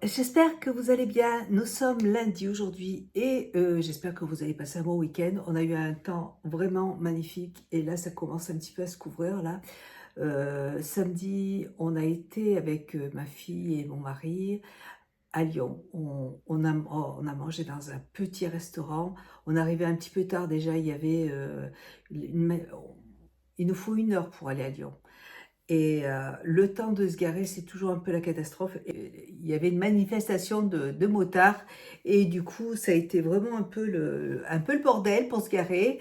J'espère que vous allez bien. Nous sommes lundi aujourd'hui et j'espère que vous allez passer un bon week-end. On a eu un temps vraiment magnifique et là, ça commence un petit peu à se couvrir là. Samedi, on a été avec ma fille et mon mari à Lyon. On a mangé dans un petit restaurant. On est arrivé un petit peu tard déjà. Une- il nous faut 1 heure pour aller à Lyon. Et le temps de se garer, c'est toujours un peu la catastrophe. Et il y avait une manifestation de motards et du coup, ça a été vraiment un peu le bordel pour se garer.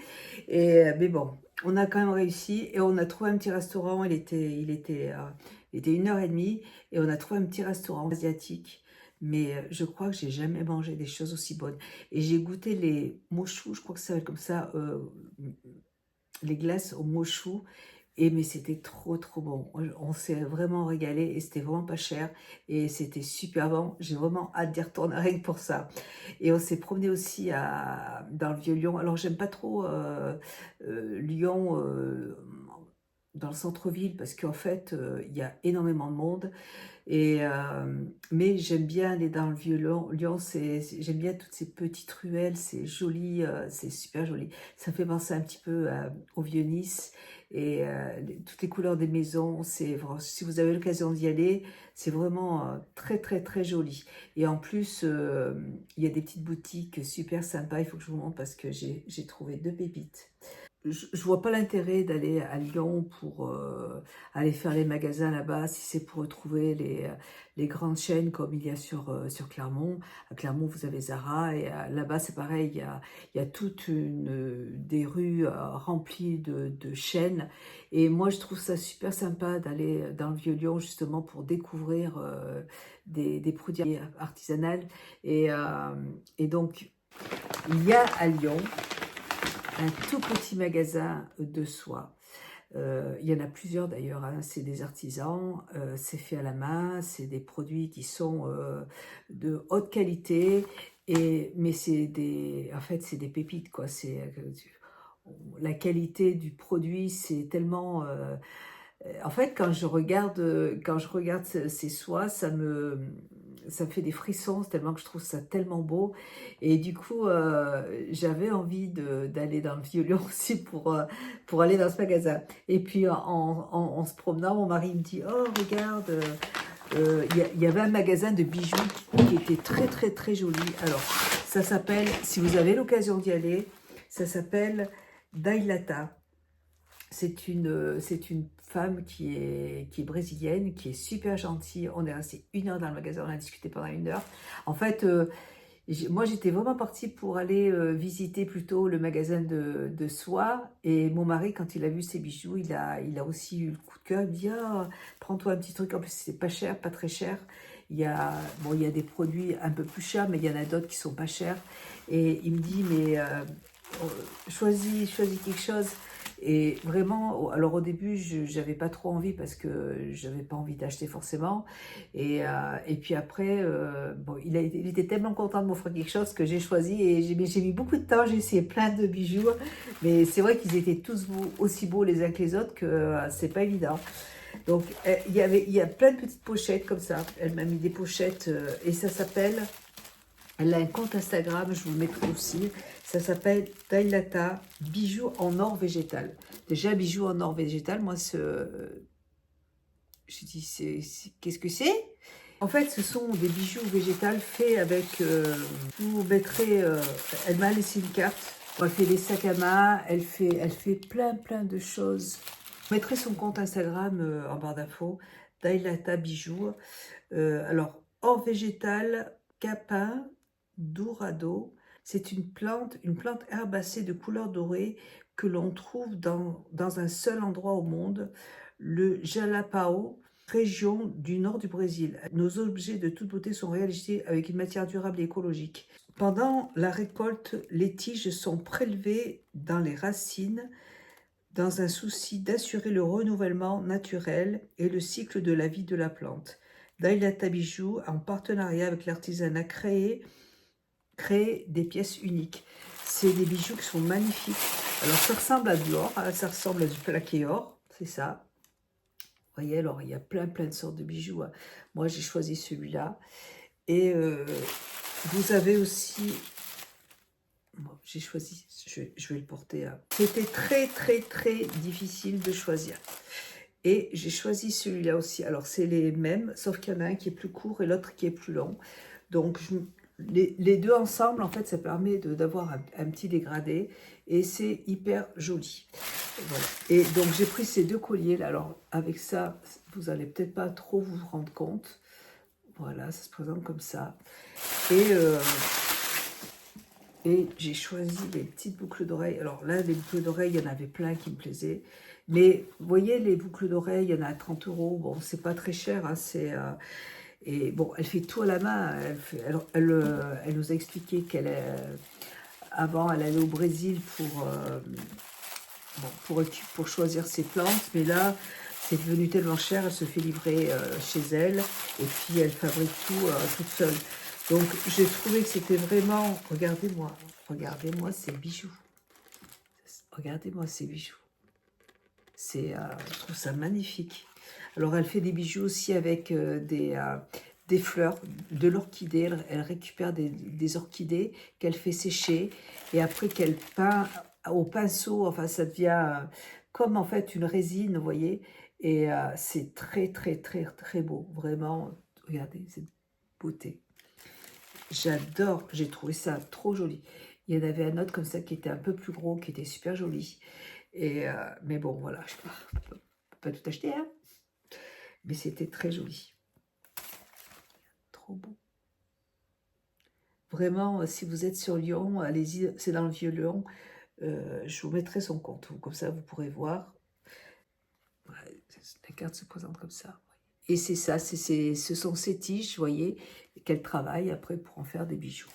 Mais bon, on a quand même réussi et on a trouvé un petit restaurant. Il était 1 heure et demie et on a trouvé un petit restaurant asiatique. Mais je crois que j'ai jamais mangé des choses aussi bonnes. Et j'ai goûté les mochous, je crois que ça s'appelle comme ça, les glaces au mochou. Mais c'était trop bon. On s'est vraiment régalé et c'était vraiment pas cher et c'était super bon. J'ai vraiment hâte d'y retourner rien que pour ça. Et on s'est promené aussi dans le Vieux-Lyon. Alors j'aime pas trop Lyon dans le centre-ville parce qu'en fait il y a énormément de monde. Mais j'aime bien aller dans le Vieux-Lyon. J'aime bien toutes ces petites ruelles, c'est joli, c'est super joli. Ça fait penser un petit peu au Vieux-Nice et toutes les couleurs des maisons. Si vous avez l'occasion d'y aller, c'est vraiment très joli. Et en plus, il y a des petites boutiques super sympas. Il faut que je vous montre parce que j'ai trouvé 2 pépites. Je vois pas l'intérêt d'aller à Lyon pour aller faire les magasins là-bas, si c'est pour retrouver les grandes chaînes comme il y a sur Clermont. À Clermont, vous avez Zara et là-bas, c'est pareil, il y a des rues remplies de chaînes. Et moi, je trouve ça super sympa d'aller dans le Vieux-Lyon justement pour découvrir des produits artisanaux. Et, euh, et donc, il y a à Lyon un tout petit magasin de soie. Il y en a plusieurs d'ailleurs, hein. C'est des artisans, c'est fait à la main, c'est des produits qui sont de haute qualité, mais en fait, c'est des pépites, quoi. La qualité du produit, c'est tellement en fait, quand je regarde ces soies, ça me fait des frissons tellement que je trouve ça tellement beau. Et du coup, j'avais envie d'aller dans le Vieux-Lyon aussi pour aller dans ce magasin. Et puis, en se promenant, mon mari me dit, oh, regarde, il y avait un magasin de bijoux qui était très joli. Alors, ça s'appelle, si vous avez l'occasion d'y aller, ça s'appelle Dailata. C'est une femme qui est brésilienne, qui est super gentille. On est resté 1 heure dans le magasin, on a discuté pendant 1 heure. En fait, moi j'étais vraiment partie pour aller visiter plutôt le magasin de soie. Et mon mari, quand il a vu ces bijoux, il a aussi eu le coup de cœur. Il me dit, ah, prends-toi un petit truc. En plus, c'est pas cher, pas très cher. Il y a des produits un peu plus chers, mais il y en a d'autres qui sont pas chers. Et il me dit, mais choisis quelque chose. Et vraiment, alors au début, je n'avais pas trop envie parce que je n'avais pas envie d'acheter forcément. Et puis après, bon, il était tellement content de m'offrir quelque chose que j'ai choisi et j'ai mis beaucoup de temps. J'ai essayé plein de bijoux, mais c'est vrai qu'ils étaient tous aussi beaux les uns que les autres que c'est pas évident. Donc il y a plein de petites pochettes comme ça. Elle m'a mis des pochettes et ça s'appelle. Elle a un compte Instagram, je vous le mettrai aussi. Ça s'appelle Dailata Bijoux en or végétal. Déjà, bijoux en or végétal, moi, je dis, qu'est-ce que c'est? En fait, ce sont des bijoux végétales faits avec. Vous mettrez. Elle m'a laissé une carte. Elle fait des sacs à main. Elle fait plein de choses. Je mettrai son compte Instagram en barre d'infos. Dailata Bijoux. Alors, or végétal, capin, dorado, c'est une plante herbacée de couleur dorée que l'on trouve dans un seul endroit au monde, le Jalapão, région du nord du Brésil. Nos objets de toute beauté sont réalisés avec une matière durable et écologique. Pendant la récolte, les tiges sont prélevées dans les racines dans un souci d'assurer le renouvellement naturel et le cycle de la vie de la plante. Dailata Bijoux, en partenariat avec l'artisanat, crée des pièces uniques. C'est des bijoux qui sont magnifiques. Alors ça ressemble à de l'or, ça ressemble à du plaqué or, c'est ça. Vous voyez, alors il y a plein de sortes de bijoux. Moi j'ai choisi celui-là. Et vous avez aussi... Bon, j'ai choisi, je vais le porter à... C'était très, très, très difficile de choisir. Et j'ai choisi celui-là aussi. Alors, c'est les mêmes, sauf qu'il y en a un qui est plus court et l'autre qui est plus long. Donc, les deux ensemble, en fait, ça permet d'avoir un petit dégradé. Et c'est hyper joli. Voilà. Et donc, j'ai pris ces deux colliers là. Alors, avec ça, vous n'allez peut-être pas trop vous rendre compte. Voilà, ça se présente comme ça. Et j'ai choisi les petites boucles d'oreilles. Alors là, les boucles d'oreilles, il y en avait plein qui me plaisaient. Mais vous voyez, les boucles d'oreilles, il y en a à 30 €. Bon, c'est pas très cher. Hein, et bon, elle fait tout à la main. Elle nous a expliqué qu'elle est... Avant, elle allait au Brésil pour choisir ses plantes. Mais là, c'est devenu tellement cher, elle se fait livrer chez elle. Et puis, elle fabrique tout toute seule. Donc, j'ai trouvé que c'était vraiment... Regardez-moi ces bijoux. Regardez-moi ces bijoux. Je trouve ça magnifique. Alors, elle fait des bijoux aussi avec des fleurs, de l'orchidée. Elle récupère des orchidées qu'elle fait sécher et après qu'elle peint au pinceau. Enfin, ça devient comme en fait une résine, vous voyez. Et c'est très, très, très, très beau. Vraiment, regardez cette beauté. J'adore, j'ai trouvé ça trop joli. Il y en avait un autre comme ça qui était un peu plus gros, qui était super joli. Mais bon, voilà, je ne peux pas tout acheter, hein. Mais c'était très joli. Trop beau. Vraiment, si vous êtes sur Lyon, allez-y, c'est dans le Vieux-Lyon. Je vous mettrai son compte, comme ça vous pourrez voir. Voilà, la carte se présente comme ça. Et c'est ça, ce sont ces tiges, vous voyez, qu'elle travaille après pour en faire des bijoux.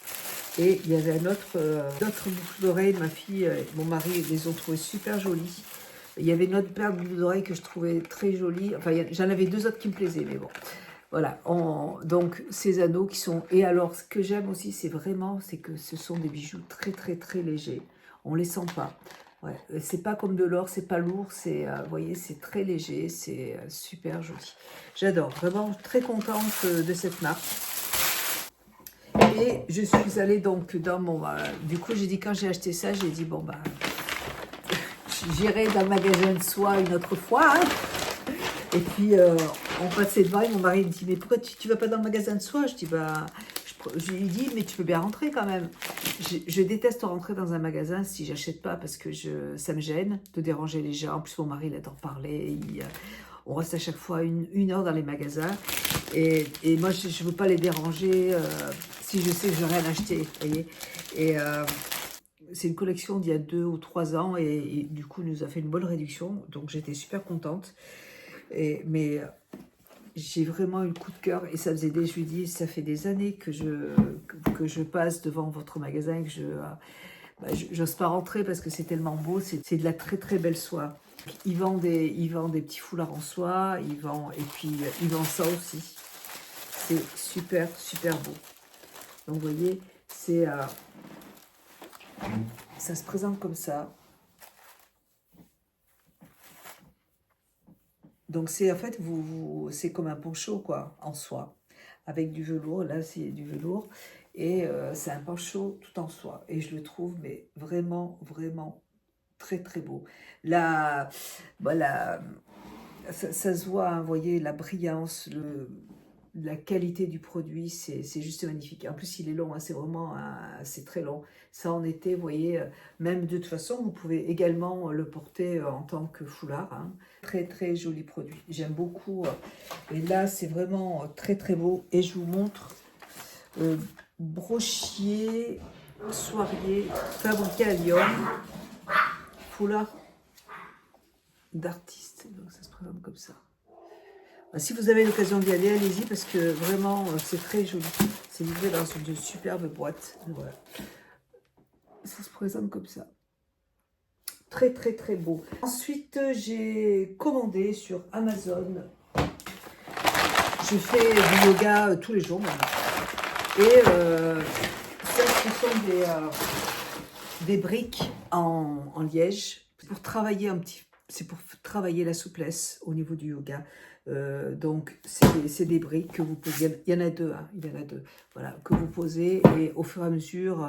Et il y avait d'autres boucles d'oreilles, ma fille et mon mari les ont trouvées super jolies. Il y avait une autre paire de boucles d'oreilles que je trouvais très jolie. Enfin, j'en avais deux autres qui me plaisaient, mais bon. Voilà, donc ces anneaux qui sont... Et alors, ce que j'aime aussi, c'est que ce sont des bijoux très, très, très légers. On ne les sent pas. Ouais, c'est pas comme de l'or, c'est pas lourd, vous voyez, c'est très léger, c'est super joli. J'adore, vraiment très contente de cette marque. Et je suis allée donc dans mon... du coup, j'ai dit, quand j'ai acheté ça, j'ai dit, bon, bah, j'irai dans le magasin de soie une autre fois. Hein. Et puis, on passait devant et mon mari me dit, mais pourquoi tu vas pas dans le magasin de soie? Je dis, bah, je lui dis, mais tu peux bien rentrer quand même. Je déteste rentrer dans un magasin si j'achète pas parce que ça me gêne de déranger les gens. En plus, mon mari, il adore parler. On reste à chaque fois une heure dans les magasins. Et moi, je ne veux pas les déranger si je sais que je n'ai rien acheté. Vous voyez. Et c'est une collection d'il y a 2 ou 3 ans. Et du coup, il nous a fait une bonne réduction. Donc, j'étais super contente. Mais j'ai vraiment eu le coup de cœur. Et ça faisait je lui dis, ça fait des années que je passe devant votre magasin et que j'ose pas rentrer parce que c'est tellement beau. C'est de la très, très belle soie. Ils vendent des petits foulards en soie, et puis ils vendent ça aussi. C'est super, super beau. Donc vous voyez, ça se présente comme ça. Donc c'est en fait, c'est comme un poncho quoi, en soie, avec du velours. Là c'est du velours et c'est un poncho tout en soie. Et je le trouve mais vraiment, vraiment très très beau. Là, voilà. Ça se voit, hein, vous voyez, la brillance, la qualité du produit, c'est juste magnifique. En plus, il est long, hein, c'est très long. Ça, en été, vous voyez, même de toute façon, vous pouvez également le porter en tant que foulard. Hein. Très, très joli produit. J'aime beaucoup. Et là, c'est vraiment très, très beau. Et je vous montre brochier, soirier, fabriqué à Lyon. Foulard d'artiste, donc ça se présente comme ça. Si vous avez l'occasion d'y aller, allez-y parce que vraiment c'est très joli. C'est livré dans une superbe boîte. Voilà. Ça se présente comme ça. Très très très beau. Ensuite, j'ai commandé sur Amazon. Je fais du yoga tous les jours maintenant. Et ça, ce sont des briques en liège pour travailler c'est pour travailler la souplesse au niveau du yoga. Donc, c'est des briques que vous posez. Il y en a deux, hein, il y en a deux. Voilà, que vous posez et au fur et à mesure,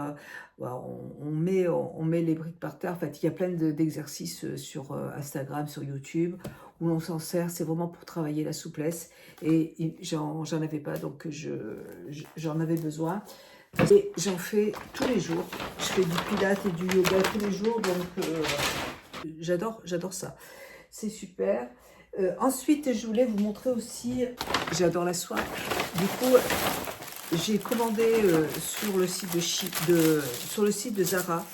voilà, on met les briques par terre. En fait, il y a plein d'exercices sur Instagram, sur YouTube, où on s'en sert. C'est vraiment pour travailler la souplesse. Et j'en avais pas, donc j'en avais besoin. Et j'en fais tous les jours. Je fais du pilates et du yoga tous les jours, donc j'adore ça. C'est super. Ensuite, je voulais vous montrer aussi, j'adore la soie. Du coup, j'ai commandé sur le site sur le site de Zara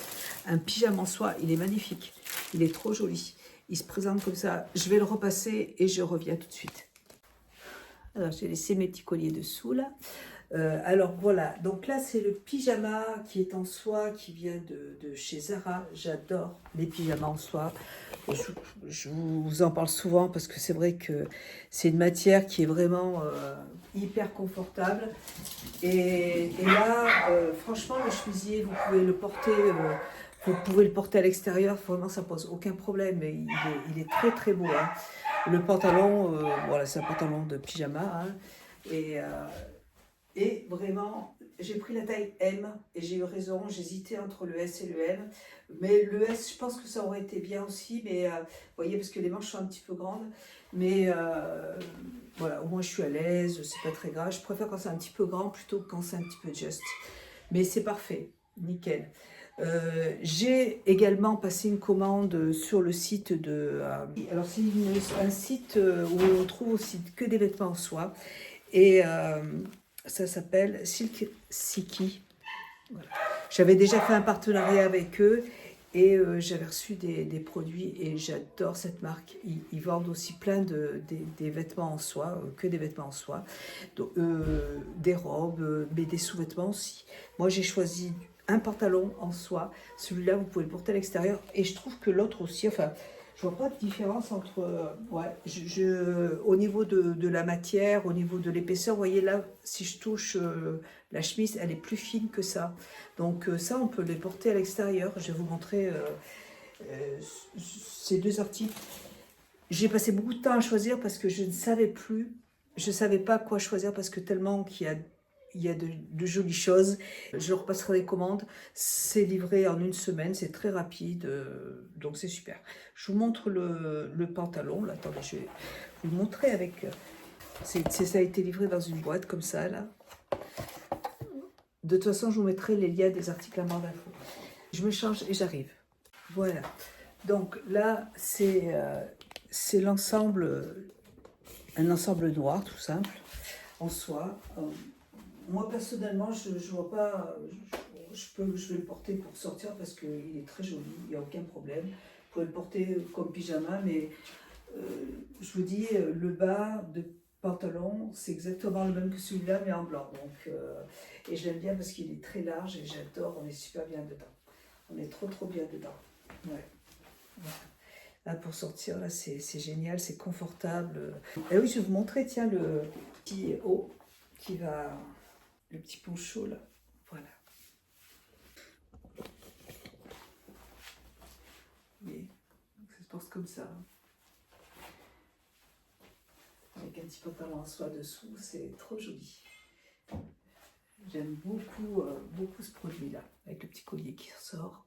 un pyjama en soie. Il est magnifique. Il est trop joli. Il se présente comme ça. Je vais le repasser et je reviens tout de suite. Alors, j'ai laissé mes petits colliers dessous là. Alors voilà, donc là c'est le pyjama qui est en soie, qui vient de chez Zara. J'adore les pyjamas en soie. Je vous en parle souvent parce que c'est vrai que c'est une matière qui est vraiment hyper confortable. Et là, franchement, le chemisier, vous pouvez le porter à l'extérieur. Vraiment, ça pose aucun problème. Et il est très très beau, hein. Le pantalon, voilà, c'est un pantalon de pyjama, hein. Et vraiment, j'ai pris la taille M et j'ai eu raison, j'hésitais entre le S et le M. Mais le S, je pense que ça aurait été bien aussi, mais vous voyez, parce que les manches sont un petit peu grandes. Mais voilà, au moins je suis à l'aise, c'est pas très grave. Je préfère quand c'est un petit peu grand plutôt que quand c'est un petit peu just. Mais c'est parfait, nickel. J'ai également passé une commande sur le site de... alors c'est un site où on trouve aussi que des vêtements en soie. Et... ça s'appelle Silk Siki. Voilà. J'avais déjà fait un partenariat avec eux et j'avais reçu des produits et j'adore cette marque. Ils vendent aussi plein des vêtements en soie, que des vêtements en soie, donc, des robes, mais des sous-vêtements aussi. Moi, j'ai choisi un pantalon en soie. Celui-là, vous pouvez le porter à l'extérieur et je trouve que l'autre aussi, enfin, je vois pas de différence entre... ouais, au niveau de la matière, au niveau de l'épaisseur, vous voyez là, si je touche la chemise, elle est plus fine que ça. Donc ça, on peut les porter à l'extérieur. Je vais vous montrer ces deux articles. J'ai passé beaucoup de temps à choisir parce que je ne savais plus. Je ne savais pas quoi choisir parce que tellement il y a de jolies choses. Je repasserai les commandes. C'est livré en une semaine. C'est très rapide. Donc c'est super. Je vous montre le pantalon. Là, attendez, je vais vous le montrer avec... ça a été livré dans une boîte comme ça, là. De toute façon, je vous mettrai les liens des articles à barre d'infos. Je me change et j'arrive. Voilà. Donc là, c'est l'ensemble, un ensemble noir, tout simple, en soie. Moi, personnellement, je vois pas... je vais le porter pour sortir parce qu'il est très joli, il n'y a aucun problème. Vous pouvez le porter comme pyjama, mais je vous dis, le bas de pantalon, c'est exactement le même que celui-là, mais en blanc. Donc, et je l'aime bien parce qu'il est très large et j'adore, on est super bien dedans. On est trop bien dedans. Ouais. Voilà. Là, pour sortir, là, c'est génial, c'est confortable. Et oui, je vais vous montrer, tiens, le petit haut qui va... Le petit poncho, là. Voilà. Oui, ça se porte comme ça. Avec un petit pantalon en soie dessous, c'est trop joli. J'aime beaucoup ce produit-là, avec le petit collier qui ressort.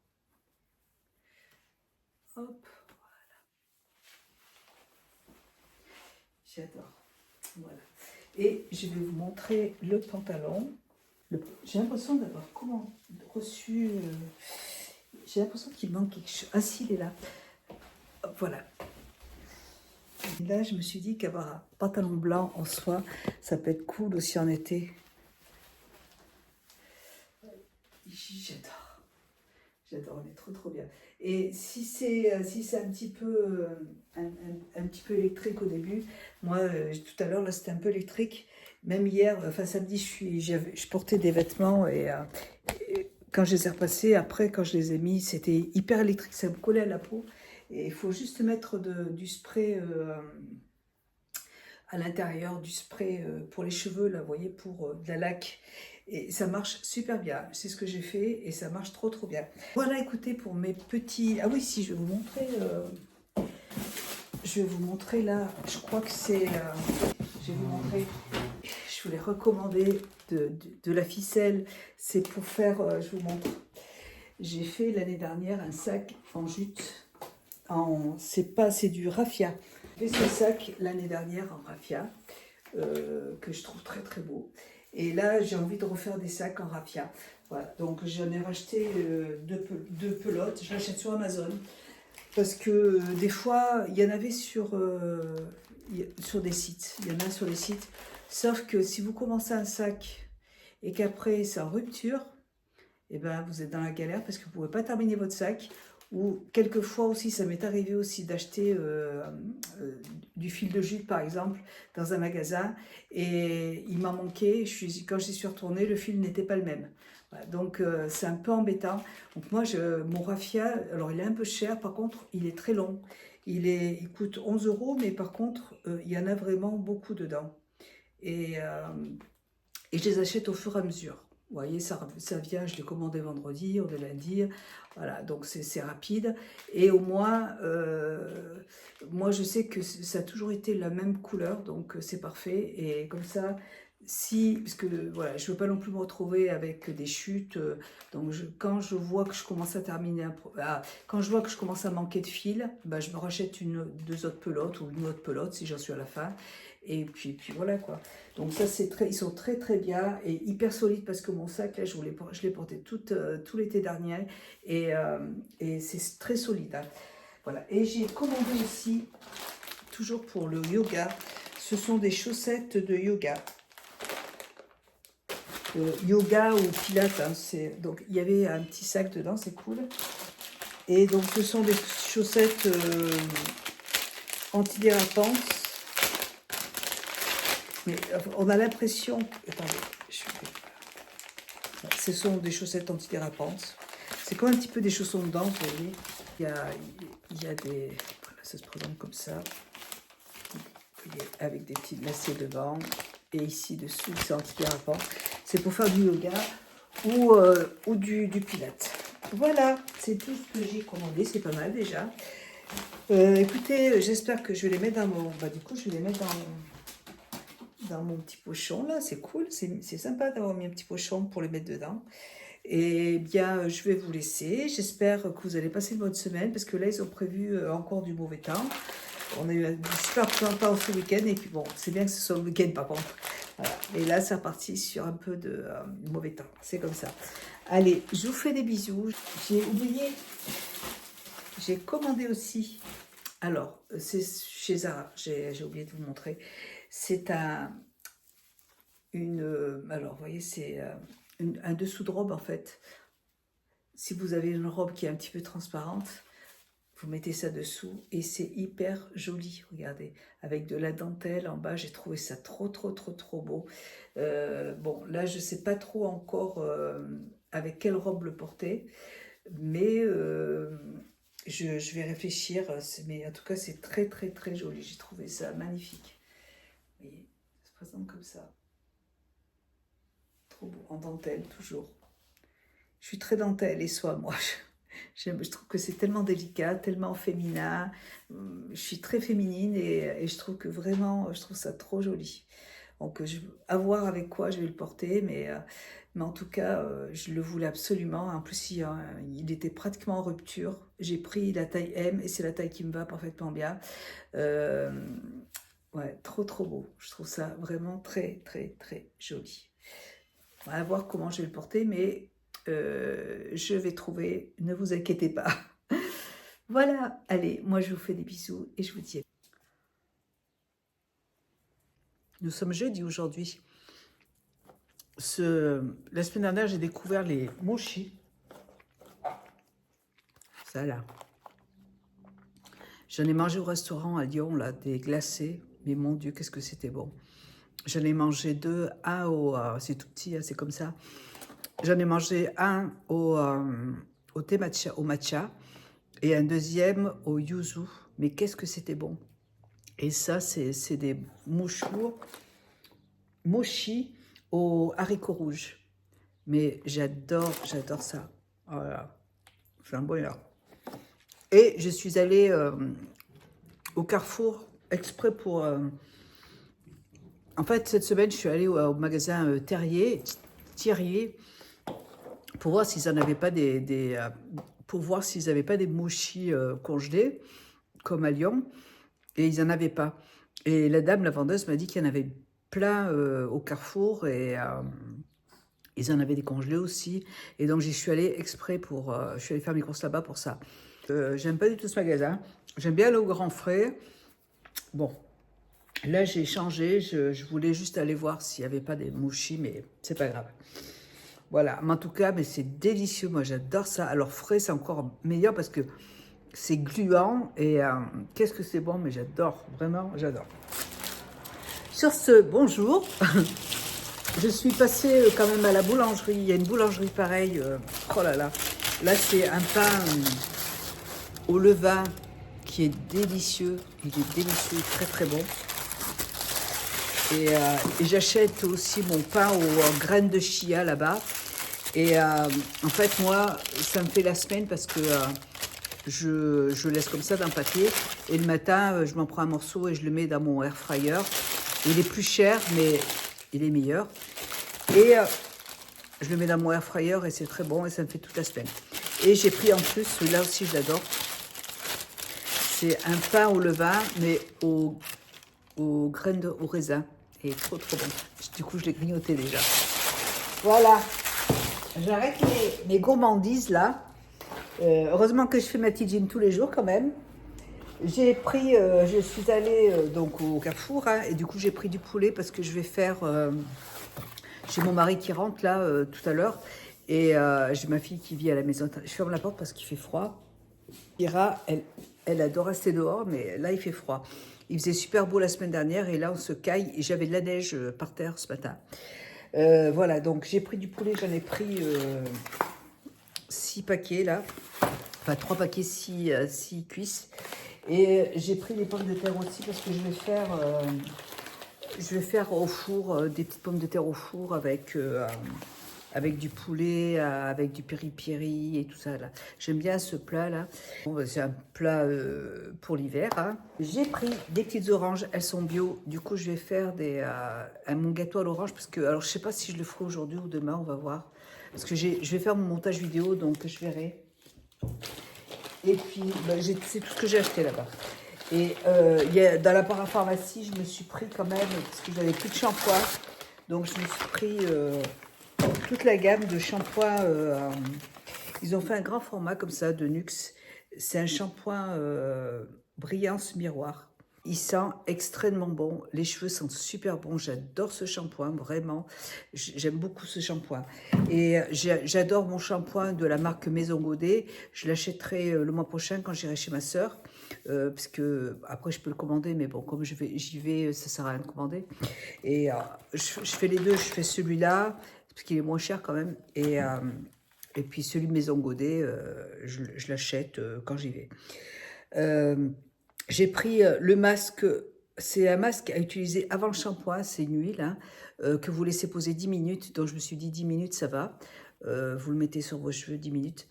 Hop, voilà. J'adore. Voilà. Et je vais vous montrer le pantalon. J'ai l'impression d'avoir reçu... j'ai l'impression qu'il manque quelque chose. Ah si, il est là. Hop, voilà. Et là, je me suis dit qu'avoir un pantalon blanc en soie, ça peut être cool aussi en été. J'adore. J'adore, on est trop bien. Et si c'est un petit peu un petit peu électrique au début, moi tout à l'heure là c'était un peu électrique. Même hier, enfin samedi, je portais des vêtements et quand je les ai repassés, après quand je les ai mis, c'était hyper électrique, ça me collait à la peau. Et il faut juste mettre du spray à l'intérieur, du spray pour les cheveux, là, vous voyez, pour de la laque. Et ça marche super bien. C'est ce que j'ai fait et ça marche trop bien. Voilà, écoutez, pour mes petits... Ah oui, si, je vais vous montrer je vais vous montrer là, je crois que c'est, je vais vous montrer, je voulais recommander de la ficelle, c'est pour faire, je vous montre, j'ai fait l'année dernière un sac en jute, c'est du raffia. J'ai fait ce sac l'année dernière en raffia, que je trouve très très beau. Et là, j'ai envie de refaire des sacs en raffia. Voilà, donc j'en ai racheté deux pelotes, je l'achète sur Amazon. Parce que des fois, il y en avait sur des sites. Il y en a sur des sites. Sauf que si vous commencez un sac et qu'après c'est en rupture, eh ben, vous êtes dans la galère parce que vous ne pouvez pas terminer votre sac. Ou quelquefois aussi, ça m'est arrivé aussi d'acheter du fil de jute par exemple dans un magasin et il m'a manqué. Quand j'y suis retournée, le fil n'était pas le même. Voilà, donc c'est un peu embêtant. Donc moi, mon raffia, alors il est un peu cher, par contre il est très long. Il coûte 11 euros, mais par contre il y en a vraiment beaucoup dedans. Et, et je les achète au fur et à mesure. Vous voyez, ça vient, je l'ai commandé vendredi, on est lundi, voilà, donc c'est rapide. Et au moins, moi je sais que ça a toujours été la même couleur, donc c'est parfait. Et comme ça, parce que voilà, je ne veux pas non plus me retrouver avec des chutes. Donc quand je vois que je commence à terminer, quand je vois que je commence à manquer de fil, bah, je me rachète deux autres pelotes ou une autre pelote si j'en suis à la fin. Et puis voilà quoi. Donc ça, ils sont très très bien et hyper solides parce que mon sac, là, je l'ai porté tout l'été dernier et c'est très solide. Hein. Voilà. Et j'ai commandé aussi, toujours pour le yoga, ce sont des chaussettes de yoga. Yoga ou pilates. Hein, donc il y avait un petit sac dedans, c'est cool. Et donc ce sont des chaussettes antidérapantes. Mais on a l'impression... Attendez, ce sont des chaussettes antidérapantes. C'est comme un petit peu des chaussons de danse, vous voyez. Il y a des... Voilà, ça se présente comme ça. Vous voyez, avec des petits lacets devant. Et ici, dessous, c'est antidérapant. C'est pour faire du yoga ou du pilates. Voilà, c'est tout ce que j'ai commandé. C'est pas mal déjà. Écoutez, j'espère que je vais les mettre dans mon... Bah, du coup, je vais les mettre dans mon petit pochon là, c'est cool, c'est sympa d'avoir mis un petit pochon pour les mettre dedans. Et bien, je vais vous laisser. J'espère que vous allez passer une bonne semaine parce que là, ils ont prévu encore du mauvais temps. On a eu un super temps ce week-end et puis bon, c'est bien que ce soit le week-end par contre. Voilà. Et là, c'est reparti sur un peu de mauvais temps. C'est comme ça. Allez, je vous fais des bisous. J'ai oublié, j'ai commandé aussi. Alors, c'est chez Zara, j'ai oublié de vous montrer. C'est alors, vous voyez, c'est un dessous de robe, en fait. Si vous avez une robe qui est un petit peu transparente, vous mettez ça dessous et c'est hyper joli, regardez. Avec de la dentelle en bas, j'ai trouvé ça trop, trop, trop, trop beau. Bon, là, je ne sais pas trop encore avec quelle robe le porter, mais je vais réfléchir. Mais en tout cas, c'est très, très, très joli. J'ai trouvé ça magnifique. Vous voyez, ça se présente comme ça. Trop beau, en dentelle, toujours. Je suis très dentelle et soie, moi. Je trouve que c'est tellement délicat, tellement féminin. Je suis très féminine et je trouve que vraiment, je trouve ça trop joli. Donc, à voir avec quoi je vais le porter, mais en tout cas, je le voulais absolument. En plus, il était pratiquement en rupture. J'ai pris la taille M et c'est la taille qui me va parfaitement bien. Ouais, trop, trop beau. Je trouve ça vraiment très, très, très joli. On va voir comment je vais le porter, mais je vais trouver, ne vous inquiétez pas. Voilà, allez, moi je vous fais des bisous et je vous dis. Nous sommes jeudi aujourd'hui. La semaine dernière, j'ai découvert les mochis. Ça là. J'en ai mangé au restaurant à Lyon, là, des glacés. Mais mon Dieu, qu'est-ce que c'était bon. J'en ai mangé deux, c'est tout petit, hein, c'est comme ça. J'en ai mangé un au thé matcha, au matcha et un deuxième au yuzu. Mais qu'est-ce que c'était bon. Et ça, c'est des mochis aux haricots rouges. Mais j'adore ça. Voilà, c'est un bonheur. Et je suis allée au Carrefour, exprès pour... En fait, cette semaine, je suis allée au magasin Thierry, pour voir s'ils n'avaient pas pour voir s'ils n'avaient pas des mochis congelés, comme à Lyon, et ils n'en avaient pas. Et la dame, la vendeuse, m'a dit qu'il y en avait plein au Carrefour, et ils en avaient des congelés aussi. Et donc, j'y suis allée exprès pour... je suis allée faire mes courses là-bas pour ça. J'aime pas du tout ce magasin. J'aime bien aller au Grand Frais. Bon, là, j'ai changé. Je voulais juste aller voir s'il n'y avait pas des mochis, mais c'est pas grave. Voilà, mais en tout cas, mais c'est délicieux. Moi, j'adore ça. Alors, frais, c'est encore meilleur parce que c'est gluant. Et qu'est-ce que c'est bon, mais j'adore. Vraiment, j'adore. Sur ce, bonjour. Je suis passée quand même à la boulangerie. Il y a une boulangerie pareille. Oh là là. Là, c'est un pain au levain qui est délicieux. Il est délicieux, très très bon. Et j'achète aussi mon pain aux graines de chia là-bas. Et en fait, moi, ça me fait la semaine parce que je laisse comme ça dans le papier. Et le matin, je m'en prends un morceau et je le mets dans mon air fryer. Il est plus cher, mais il est meilleur. Et je le mets dans mon air fryer et c'est très bon et ça me fait toute la semaine. Et j'ai pris en plus, celui-là aussi je l'adore. C'est un pain au levain, mais aux graines au raisin. Et trop trop bon. Du coup, je l'ai grignoté déjà. Voilà. J'arrête mes gourmandises là. Heureusement que je fais ma tigine tous les jours quand même. J'ai pris, je suis allée donc au Carrefour hein, et du coup j'ai pris du poulet parce que je vais faire. J'ai mon mari qui rentre là tout à l'heure et j'ai ma fille qui vit à la maison. Je ferme la porte parce qu'il fait froid. Ira, elle adore rester dehors, mais là il fait froid. Il faisait super beau la semaine dernière et là on se caille et j'avais de la neige par terre ce matin. Voilà, donc j'ai pris du poulet, j'en ai pris 6 paquets là, enfin 3 paquets, 6 cuisses. Et j'ai pris les pommes de terre aussi parce que je vais faire au four des petites pommes de terre au four avec du poulet, avec du piri-piri et tout ça là. J'aime bien ce plat là. Bon, c'est un plat pour l'hiver. Hein. J'ai pris des petites oranges, elles sont bio. Du coup, je vais faire mon gâteau à l'orange parce que, alors je sais pas si je le ferai aujourd'hui ou demain, on va voir. Parce que je vais faire mon montage vidéo, donc je verrai. Et puis, c'est tout ce que j'ai acheté là-bas. Et dans la parapharmacie, je me suis pris quand même, parce que j'avais plus de shampoing. Donc, je me suis pris toute la gamme de shampoing. Ils ont fait un grand format comme ça de Nuxe. C'est un shampoing brillance miroir. Il sent extrêmement bon. Les cheveux sentent super bons. J'adore ce shampoing, vraiment. J'aime beaucoup ce shampoing. Et j'adore mon shampoing de la marque Maison Godet. Je l'achèterai le mois prochain quand j'irai chez ma sœur. Parce que après, je peux le commander. Mais bon, comme j'y vais, ça ne sert à rien de commander. Et je fais les deux. Je fais celui-là, parce qu'il est moins cher quand même. Et puis celui de Maison Godet, je l'achète quand j'y vais. J'ai pris le masque, c'est un masque à utiliser avant le shampoing, c'est une huile hein, que vous laissez poser 10 minutes. Donc je me suis dit 10 minutes ça va, vous le mettez sur vos cheveux 10 minutes.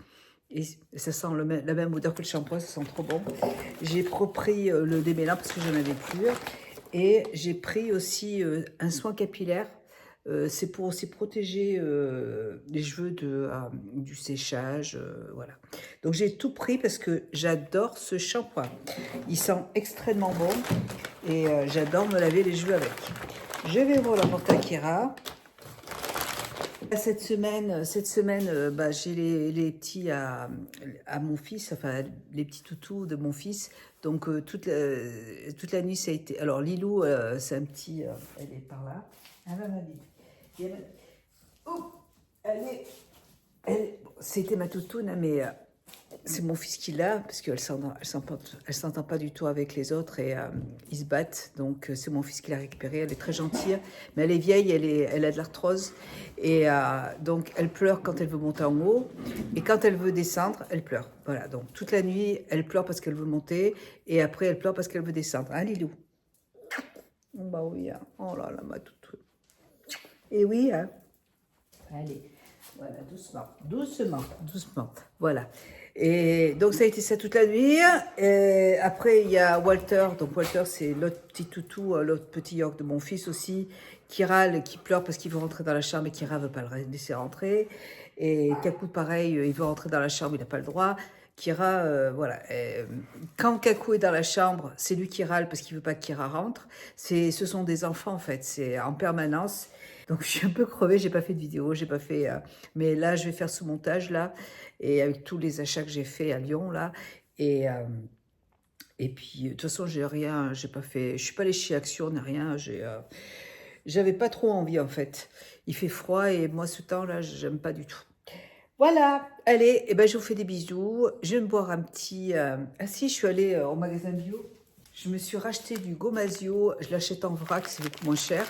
Et ça sent la même odeur que le shampoing, ça sent trop bon. J'ai pris le démêlant parce que j'en avais plus. Et j'ai pris aussi un soin capillaire. C'est pour aussi protéger les cheveux du séchage, voilà. Donc j'ai tout pris parce que j'adore ce shampoing. Il sent extrêmement bon et j'adore me laver les cheveux avec. Je vais vous l'apporter à Kira. Cette semaine j'ai les petits à mon fils, enfin les petits toutous de mon fils. Donc toute la nuit ça a été. Alors Lilou, c'est un petit, elle est par là. Ah bah ma vie. Oh, c'était ma toutoune, mais c'est mon fils qui l'a, parce qu'elle ne s'entend pas du tout avec les autres et ils se battent. Donc c'est mon fils qui l'a récupérée. Elle est très gentille, mais elle est vieille, elle a de l'arthrose. Et donc elle pleure quand elle veut monter en haut. Et quand elle veut descendre, elle pleure. Voilà, donc toute la nuit, elle pleure parce qu'elle veut monter. Et après, elle pleure parce qu'elle veut descendre. Hein, Lilou? Bah oui, hein. Oh là là, ma toutoune. Et oui, hein. Allez. Voilà, doucement, doucement, doucement. Voilà. Et donc, ça a été ça toute la nuit. Et après, il y a Walter. Donc, Walter, c'est l'autre petit toutou, l'autre petit York de mon fils aussi, qui râle, qui pleure parce qu'il veut rentrer dans la chambre et Kira ne veut pas le laisser rentrer. Et Kakou, pareil, il veut rentrer dans la chambre, il n'a pas le droit. Kira, voilà. Quand Kakou est dans la chambre, c'est lui qui râle parce qu'il ne veut pas que Kira rentre. Ce sont des enfants, en fait. C'est en permanence. Donc, je suis un peu crevée, j'ai pas fait de vidéo, j'ai pas fait... mais là, je vais faire ce montage, là, et avec tous les achats que j'ai fait à Lyon, là. Et puis, de toute façon, j'ai rien, j'ai pas fait... Je suis pas allée chez Action, ni rien, j'avais pas trop envie, en fait. Il fait froid, et moi, ce temps-là, j'aime pas du tout. Voilà, allez, et ben, je vous fais des bisous. Je vais me boire un petit... Ah si, je suis allée au magasin bio. Je me suis racheté du Gomasio, je l'achète en vrac, c'est beaucoup moins cher.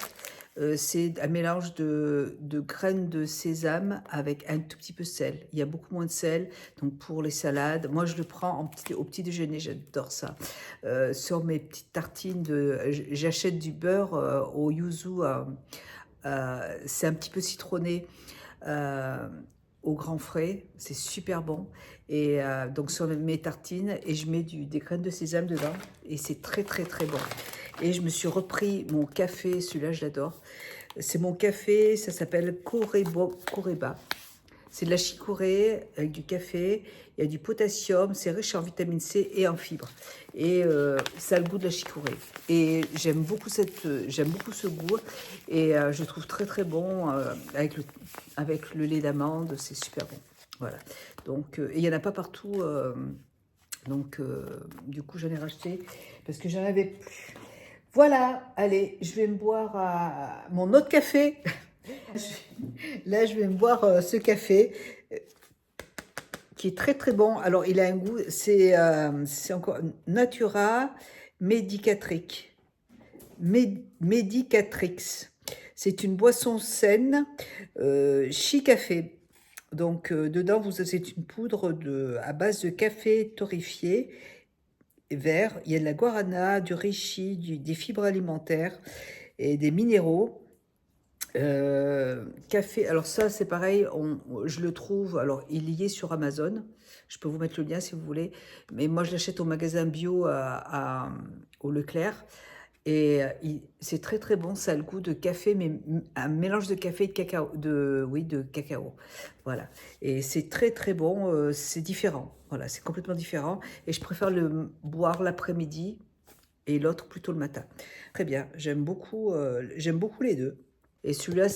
C'est un mélange de graines de sésame avec un tout petit peu de sel. Il y a beaucoup moins de sel, donc pour les salades. Moi, je le prends au petit déjeuner, j'adore ça. Sur mes petites tartines, j'achète du beurre au yuzu, c'est un petit peu citronné. Au grand frais, c'est super bon. Et donc sur mes tartines, et je mets des graines de sésame dedans, et c'est très très très bon. Et je me suis repris mon café, celui-là je l'adore. C'est mon café, ça s'appelle Koreba. C'est de la chicorée avec du café, il y a du potassium, c'est riche en vitamine C et en fibres. Et ça a le goût de la chicorée. Et j'aime beaucoup ce goût. Et je trouve très très bon avec le lait d'amande, c'est super bon. Voilà. Donc, et il n'y en a pas partout. Du coup, j'en ai racheté parce que j'en avais plus. Voilà, allez, je vais me boire mon autre café. Là, je vais me boire ce café qui est très très bon. Alors, il a un goût, c'est encore Natura Medicatrix. Medicatrix. C'est une boisson saine, Chi Café. Donc, dedans, c'est une poudre à base de café torréfié vert. Il y a de la guarana, du reishi, des fibres alimentaires et des minéraux. Café, alors ça c'est pareil, je le trouve, alors il y est sur Amazon, je peux vous mettre le lien si vous voulez, mais moi je l'achète au magasin bio au Leclerc, et c'est très très bon, ça a le goût de café, mais un mélange de café et de cacao, de cacao, voilà, et c'est très très bon, c'est différent, voilà, c'est complètement différent, et je préfère le boire l'après-midi, et l'autre plutôt le matin. Très bien, j'aime beaucoup les deux. Et celui-là,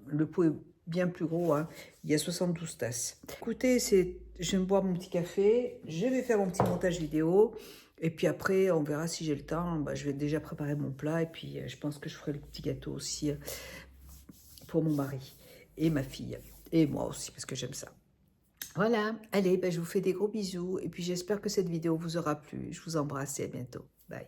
le pot est bien plus gros, hein. Il y a 72 tasses. Écoutez, je vais me boire mon petit café, je vais faire mon petit montage vidéo, et puis après, on verra si j'ai le temps. Je vais déjà préparer mon plat, et puis je pense que je ferai le petit gâteau aussi pour mon mari et ma fille, et moi aussi, parce que j'aime ça. Voilà, allez, je vous fais des gros bisous, et puis j'espère que cette vidéo vous aura plu. Je vous embrasse et à bientôt. Bye.